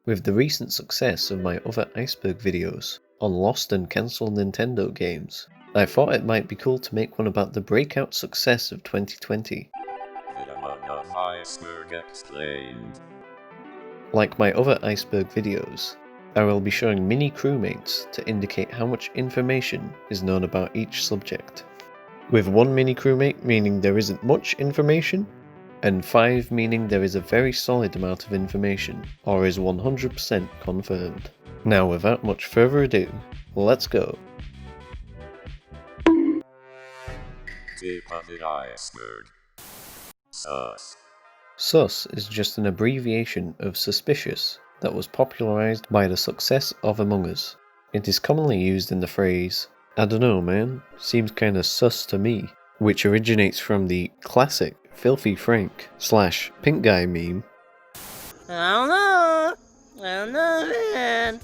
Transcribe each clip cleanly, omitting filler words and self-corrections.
With the recent success of my other Iceberg videos on lost and cancelled Nintendo games, I thought it might be cool to make one about the breakout success of 2020. Us Iceberg explained. Like my other Iceberg videos, I will be showing mini crewmates to indicate how much information is known about each subject. With 1 mini crewmate meaning there isn't much information, and 5 meaning there is a very solid amount of information, or is 100% confirmed. Now without much further ado, let's go. Tip of the iceberg. Sus. Sus is just an abbreviation of suspicious that was popularized by the success of Among Us. It is commonly used in the phrase, "I dunno man, seems kinda sus to me," which originates from the classic Filthy Frank / Pink Guy meme. I don't know man,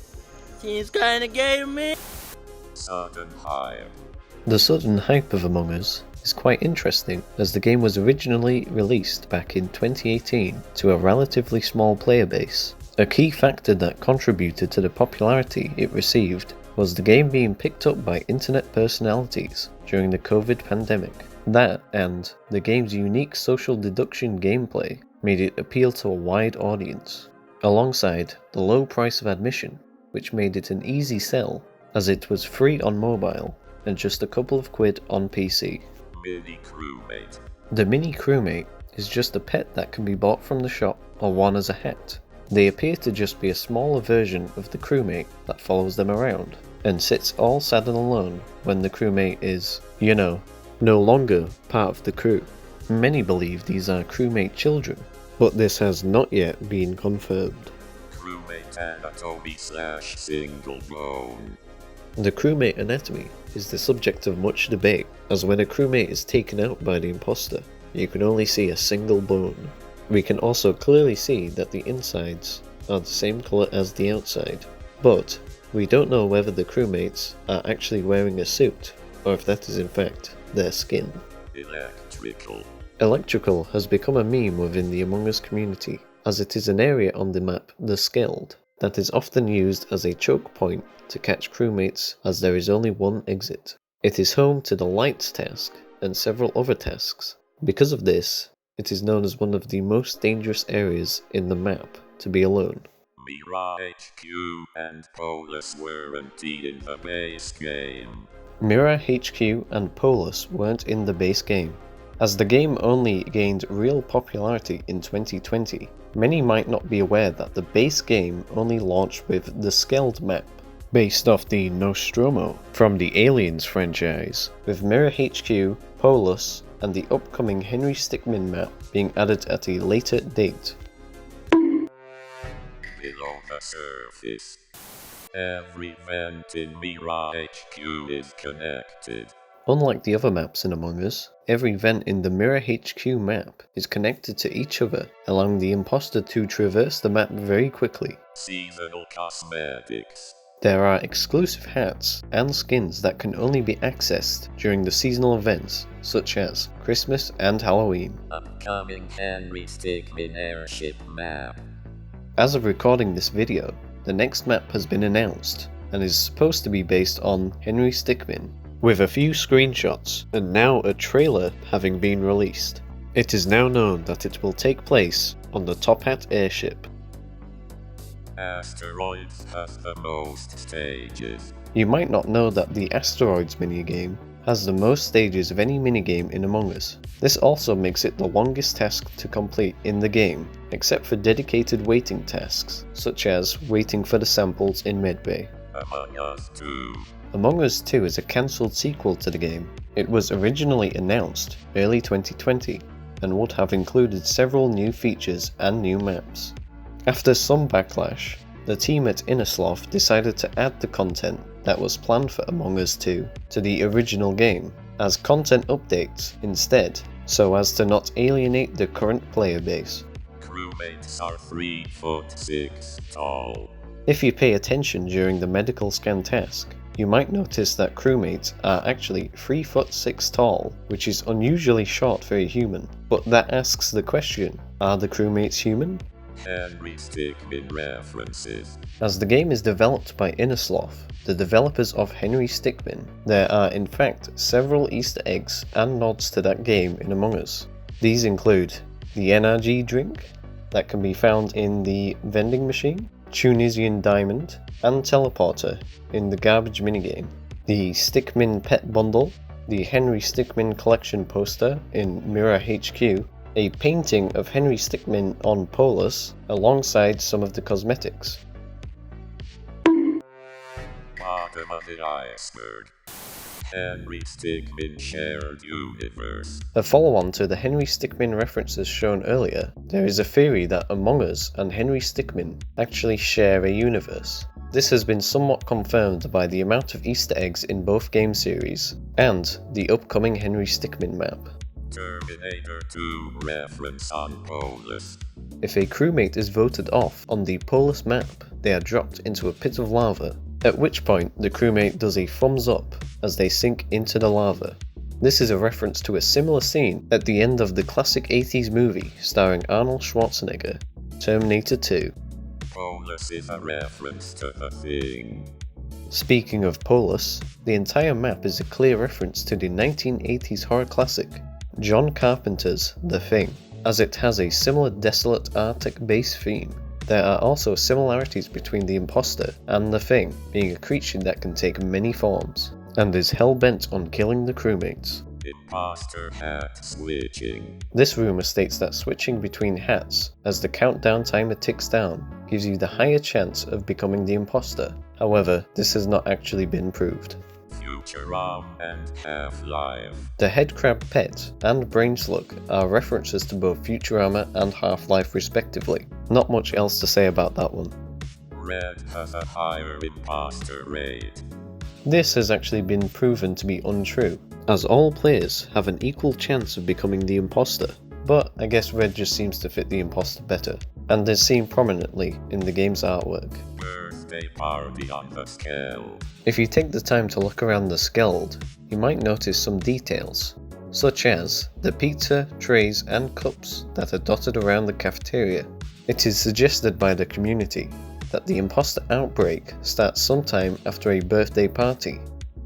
seems kinda gay to me. Sudden hype. The sudden hype of Among Us is quite interesting, as the game was originally released back in 2018 to a relatively small player base. A key factor that contributed to the popularity it received was the game being picked up by internet personalities during the COVID pandemic. That, and the game's unique social deduction gameplay, made it appeal to a wide audience, alongside the low price of admission, which made it an easy sell, as it was free on mobile and just a couple of quid on PC. Mini crewmate. The mini crewmate is just a pet that can be bought from the shop or won as a hat. They appear to just be a smaller version of the crewmate that follows them around, and sits all sad and alone when the crewmate is, you know, no longer part of the crew. Many believe these are crewmate children, but this has not yet been confirmed. Crewmate anatomy / single bone. The crewmate anatomy is the subject of much debate, as when a crewmate is taken out by the imposter, you can only see a single bone. We can also clearly see that the insides are the same colour as the outside, but we don't know whether the crewmates are actually wearing a suit, or if that is in fact their skin. Electrical has become a meme within the Among Us community, as it is an area on the map The Skeld that is often used as a choke point to catch crewmates, as there is only one exit. It is home to the lights task and several other tasks. Because of this, it is known as one of the most dangerous areas in the map to be alone. Mira HQ and Polus weren't in the base game. Mira HQ and Polus weren't in the base game. As the game only gained real popularity in 2020, many might not be aware that the base game only launched with the Skeld map, based off the Nostromo from the Aliens franchise, with Mira HQ, Polus, and the upcoming Henry Stickmin map being added at a later date. Below the surface. Every vent in Mira HQ is connected. Unlike the other maps in Among Us, every vent in the Mira HQ map is connected to each other, allowing the imposter to traverse the map very quickly. Seasonal cosmetics. There are exclusive hats and skins that can only be accessed during the seasonal events, such as Christmas and Halloween. Upcoming Henry Stickmin airship map. As of recording this video, the next map has been announced, and is supposed to be based on Henry Stickmin, with a few screenshots and now a trailer having been released. It is now known that it will take place on the Top Hat airship. Asteroids has the most stages. You might not know that the Asteroids minigame has the most stages of any minigame in Among Us. This also makes it the longest task to complete in the game, except for dedicated waiting tasks, such as waiting for the samples in Medbay. Among Us 2. Among Us 2 is a cancelled sequel to the game. It was originally announced early 2020, and would have included several new features and new maps. After some backlash, the team at Innersloth decided to add the content that was planned for Among Us 2 to the original game, as content updates instead, so as to not alienate the current player base. Crewmates are 3'6" tall. If you pay attention during the medical scan task, you might notice that crewmates are actually 3'6" tall, which is unusually short for a human. But that asks the question, are the crewmates human? Henry Stickmin references. As the game is developed by Innersloth, the developers of Henry Stickmin, there are in fact several Easter eggs and nods to that game in Among Us. These include the NRG drink that can be found in the vending machine, Tunisian diamond, and teleporter in the garbage minigame, the Stickmin pet bundle, the Henry Stickmin collection poster in Mirror HQ, a painting of Henry Stickmin on Polus alongside some of the cosmetics. Bottom of the iceberg. Henry Stickmin shared universe. A follow-on to the Henry Stickmin references shown earlier, there is a theory that Among Us and Henry Stickmin actually share a universe. This has been somewhat confirmed by the amount of Easter eggs in both game series, and the upcoming Henry Stickmin map. Terminator 2 reference on Polus. If a crewmate is voted off on the Polus map, they are dropped into a pit of lava, at which point the crewmate does a thumbs up as they sink into the lava. This is a reference to a similar scene at the end of the classic 80s movie starring Arnold Schwarzenegger, Terminator 2. Polus is a reference to The Thing. Speaking of Polus, the entire map is a clear reference to the 1980s horror classic, John Carpenter's The Thing, as it has a similar desolate Arctic base theme. There are also similarities between the imposter and the Thing, being a creature that can take many forms, and is hell-bent on killing the crewmates. Imposter hat switching. This rumour states that switching between hats, as the countdown timer ticks down, gives you the higher chance of becoming the imposter. However, this has not actually been proved. Futurama and Half-Life. The headcrab pet and brain slug are references to both Futurama and Half-Life respectively. Not much else to say about that one. Red has a higher imposter rate. This has actually been proven to be untrue, as all players have an equal chance of becoming the imposter, but I guess red just seems to fit the imposter better, and is seen prominently in the game's artwork. Birthday party on the Skeld. If you take the time to look around the Skeld, you might notice some details, such as the pizza, trays and cups that are dotted around the cafeteria. It is suggested by the community that the imposter outbreak starts sometime after a birthday party.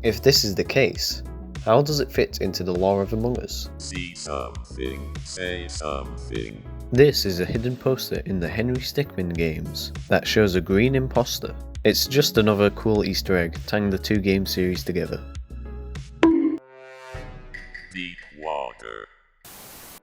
If this is the case, how does it fit into the lore of Among Us? See something, say something. This is a hidden poster in the Henry Stickmin games that shows a green imposter. It's just another cool Easter egg tying the two game series together. Deep water.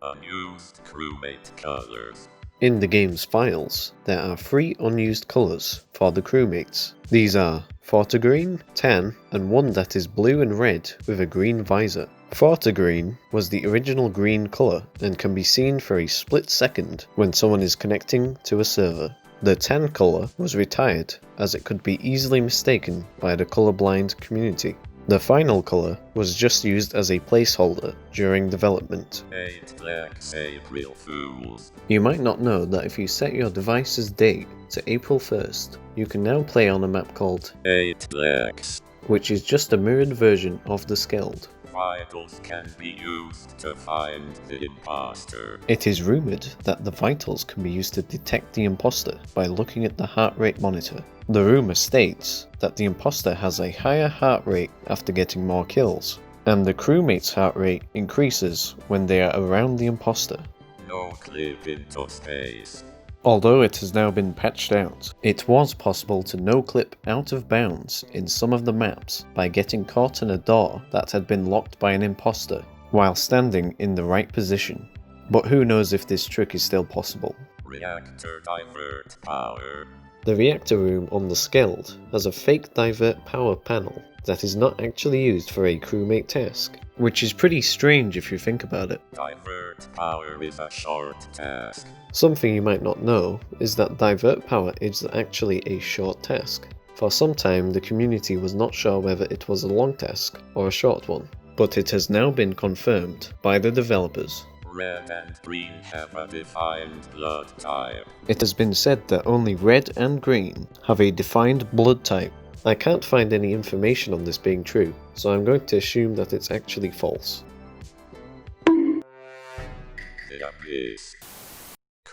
Unused crewmate colors. In the game's files, there are 3 unused colours for the crewmates. These are Fortigreen, Tan, and one that is blue and red with a green visor. Fortigreen was the original green colour and can be seen for a split second when someone is connecting to a server. The Tan colour was retired as it could be easily mistaken by the colourblind community. The final colour was just used as a placeholder during development. 8 Blacks April Fools. You might not know that if you set your device's date to April 1st, you can now play on a map called 8 Blacks. which is just a mirrored version of the Skeld. Vitals can be used to find the imposter. It is rumoured that the vitals can be used to detect the imposter by looking at the heart rate monitor. The rumour states that the imposter has a higher heart rate after getting more kills, and the crewmate's heart rate increases when they are around the imposter. No clip into space. Although it has now been patched out, it was possible to no-clip out of bounds in some of the maps by getting caught in a door that had been locked by an imposter while standing in the right position. But who knows if this trick is still possible. Reactor divert power. The reactor room on the Skeld has a fake divert power panel that is not actually used for a crewmate task, which is pretty strange if you think about it. Divert power is a short task. Something you might not know is that divert power is actually a short task. For some time the community was not sure whether it was a long task or a short one, but it has now been confirmed by the developers. Red and green have a defined blood type. It has been said that only red and green have a defined blood type. I can't find any information on this being true, so I'm going to assume that it's actually false. The Abyss.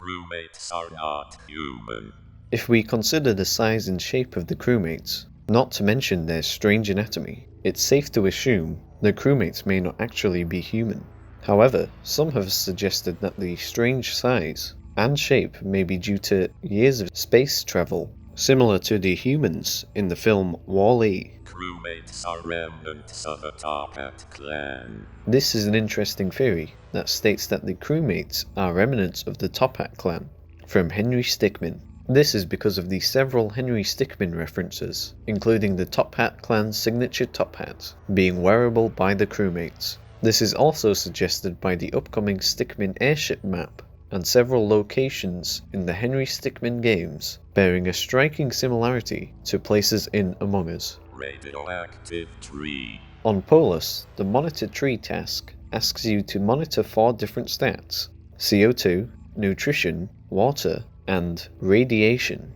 crewmates are not human. If we consider the size and shape of the crewmates, not to mention their strange anatomy, it's safe to assume the crewmates may not actually be human. However, some have suggested that the strange size and shape may be due to years of space travel, similar to the humans in the film Wall-E. Crewmates are remnants of a Top Hat clan. This is an interesting theory that states that the crewmates are remnants of the Top Hat clan, from Henry Stickmin. This is because of the several Henry Stickmin references, including the Top Hat clan's signature top hat being wearable by the crewmates. This is also suggested by the upcoming Stickmin airship map and several locations in the Henry Stickmin games, bearing a striking similarity to places in Among Us. Radioactive tree. On Polus, the Monitor Tree task asks you to monitor 4 different stats: CO2, nutrition, water, and radiation.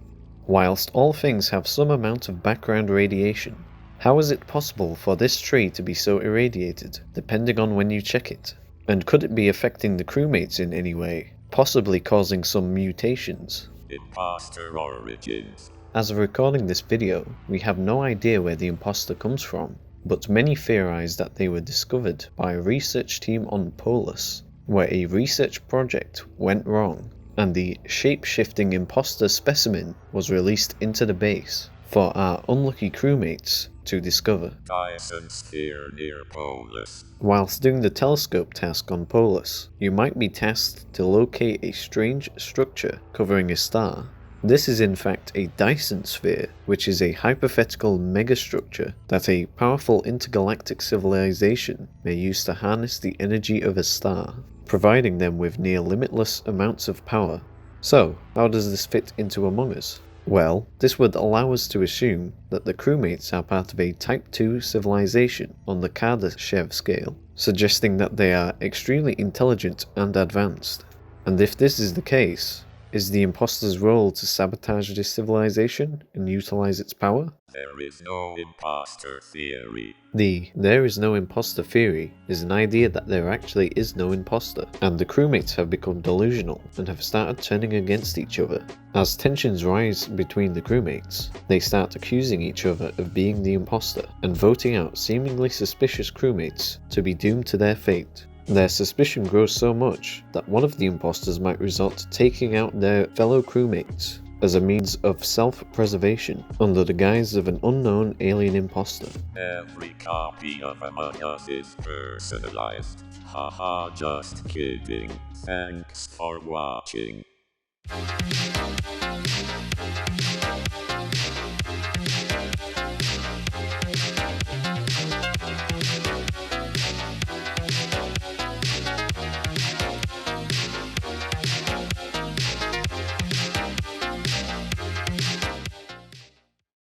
Whilst all things have some amount of background radiation, how is it possible for this tree to be so irradiated, depending on when you check it? And could it be affecting the crewmates in any way, possibly causing some mutations? Imposter origins. As of recording this video, we have no idea where the imposter comes from, but many theorize that they were discovered by a research team on Polus, where a research project went wrong, and the shape-shifting imposter specimen was released into the base for our unlucky crewmates to discover. Dyson sphere near Polus. Whilst doing the telescope task on Polus, you might be tasked to locate a strange structure covering a star. This is in fact a Dyson sphere, which is a hypothetical megastructure that a powerful intergalactic civilization may use to harness the energy of a star, providing them with near limitless amounts of power. So, how does this fit into Among Us? Well, this would allow us to assume that the crewmates are part of a Type 2 civilization on the Kardashev scale, suggesting that they are extremely intelligent and advanced. And if this is the case, is the imposter's role to sabotage this civilization and utilize its power? There is no imposter theory. The "there is no imposter" theory is an idea that there actually is no imposter, and the crewmates have become delusional and have started turning against each other. As tensions rise between the crewmates, they start accusing each other of being the imposter and voting out seemingly suspicious crewmates to be doomed to their fate. Their suspicion grows so much that one of the imposters might resort to taking out their fellow crewmates as a means of self-preservation under the guise of an unknown alien imposter. Every copy of Among Us is personalized. Haha, just kidding. Thanks for watching.